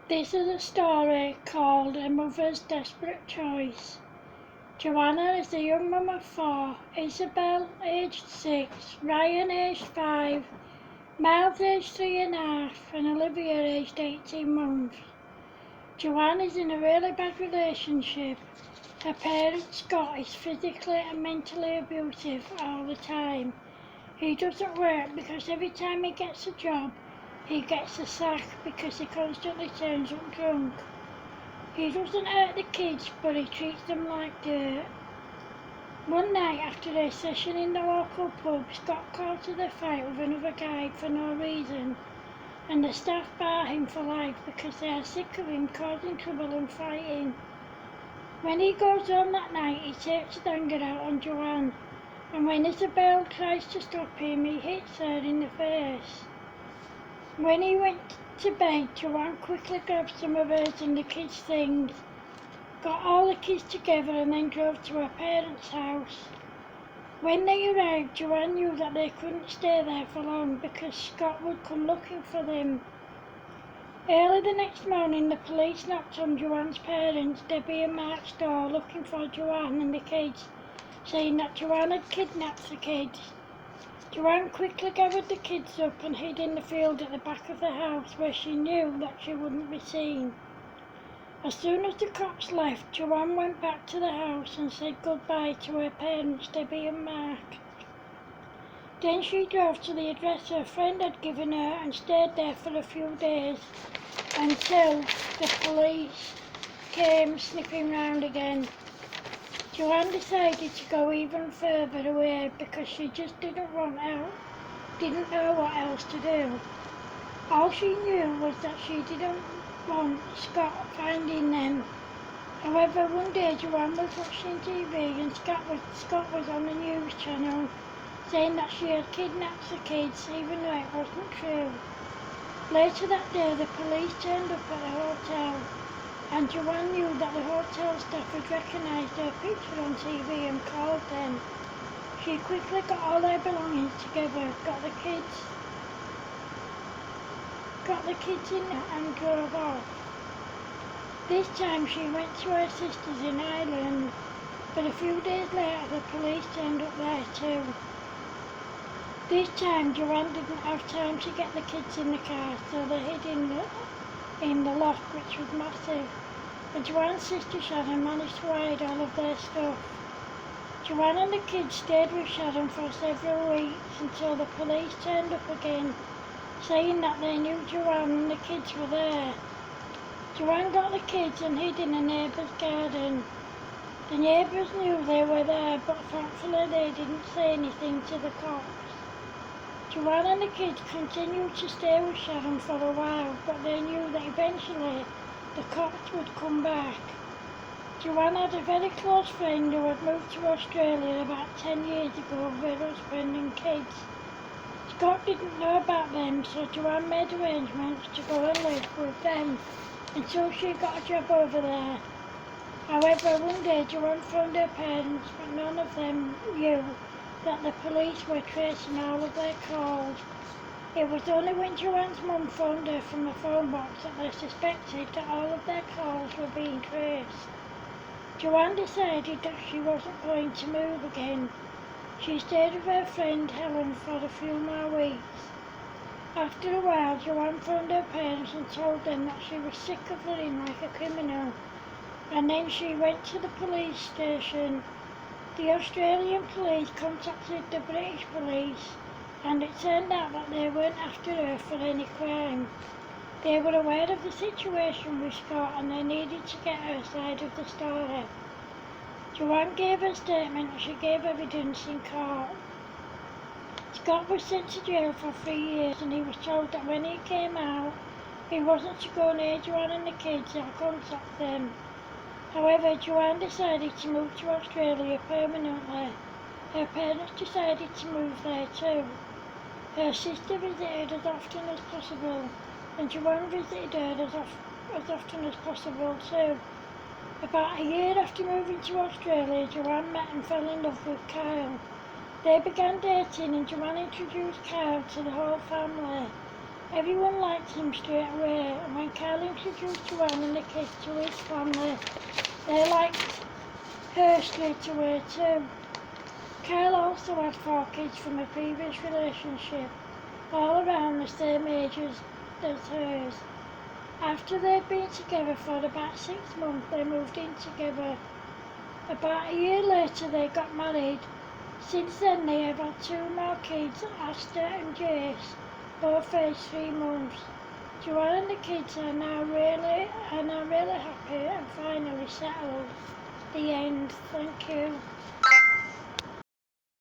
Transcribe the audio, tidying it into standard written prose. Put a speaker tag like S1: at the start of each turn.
S1: This is a story called A Mother's Desperate Choice. Joanna is a young mum of 4, Isabel aged 6, Ryan aged 5, Miles aged 3.5 and Olivia aged 18 months. Joanna is in a really bad relationship. Her parent Scott is physically and mentally abusive all the time. He doesn't work because every time he gets a job, he gets a sack because he constantly turns up drunk. He doesn't hurt the kids, but he treats them like dirt. One night after a session in the local pub, Scott caught in a fight with another guy for no reason, and the staff bar him for life because they are sick of him causing trouble and fighting. When he goes home that night, he takes his anger out on Joanne, and when Isabel tries to stop him, he hits her in the face. When he went to bed, Joanne quickly grabbed some of hers and the kids' things, got all the kids together and then drove to her parents' house. When they arrived, Joanne knew that they couldn't stay there for long because Scott would come looking for them. Early the next morning, the police knocked on Joanne's parents, Debbie and Mark's door, looking for Joanne and the kids, saying that Joanne had kidnapped the kids. Joanne quickly gathered the kids up and hid in the field at the back of the house where she knew that she wouldn't be seen. As soon as the cops left, Joanne went back to the house and said goodbye to her parents, Debbie and Mark. Then she drove to the address her friend had given her and stayed there for a few days until the police came sniffing round again. Joanne decided to go even further away because she just didn't know what else to do. All she knew was that she didn't want Scott finding them. However, one day Joanne was watching TV and Scott was on the news channel saying that she had kidnapped the kids, even though it wasn't true. Later that day, the police turned up at the hotel, and Joanne knew that the hotel staff had recognised her picture on TV and called them. She quickly got all their belongings together, got the kids in and drove off. This time she went to her sister's in Ireland, but a few days later the police turned up there too. This time Joanne didn't have time to get the kids in the car, so they hid in the loft, which was massive, and Joanne's sister Sharon managed to hide all of their stuff. Joanne and the kids stayed with Sharon for several weeks until the police turned up again, saying that they knew Joanne and the kids were there. Joanne got the kids and hid in a neighbour's garden. The neighbours knew they were there, but thankfully they didn't say anything to the cops. Joanne and the kids continued to stay with Sharon for a while, but they knew that eventually the cops would come back. Joanne had a very close friend who had moved to Australia about 10 years ago with her husband and kids. Scott didn't know about them, so Joanne made arrangements to go and live with them until she got a job over there. However, one day Joanne phoned her parents, but none of them knew that the police were tracing all of their calls. It was only when Joanne's mum phoned her from the phone box that they suspected that all of their calls were being traced. Joanne decided that she wasn't going to move again. She stayed with her friend Helen for a few more weeks. After a while, Joanne phoned her parents and told them that she was sick of living like a criminal, and then she went to the police station. The Australian police contacted the British police, and it turned out that they weren't after her for any crime. They were aware of the situation with Scott and they needed to get her side of the story. Joanne gave her statement and she gave evidence in court. Scott was sent to jail for 3 years and he was told that when he came out, he wasn't to go near Joanne and the kids or contact them. However, Joanne decided to move to Australia permanently. Her parents decided to move there too. Her sister visited as often as possible, and Joanne visited her as often as possible too. About a year after moving to Australia, Joanne met and fell in love with Kyle. They began dating and Joanne introduced Kyle to the whole family. Everyone liked him straight away, and when Carl introduced Joanne and the kids to his family, they liked her straight away too. Carl also had 4 kids from a previous relationship, all around the same age as hers. After they'd been together for about 6 months, they moved in together. About a year later, they got married. Since then, they have had 2 more kids, Asta and Jace, both aged 3 months. Joanne and the kids are now really happy and finally settled. The end. Thank you.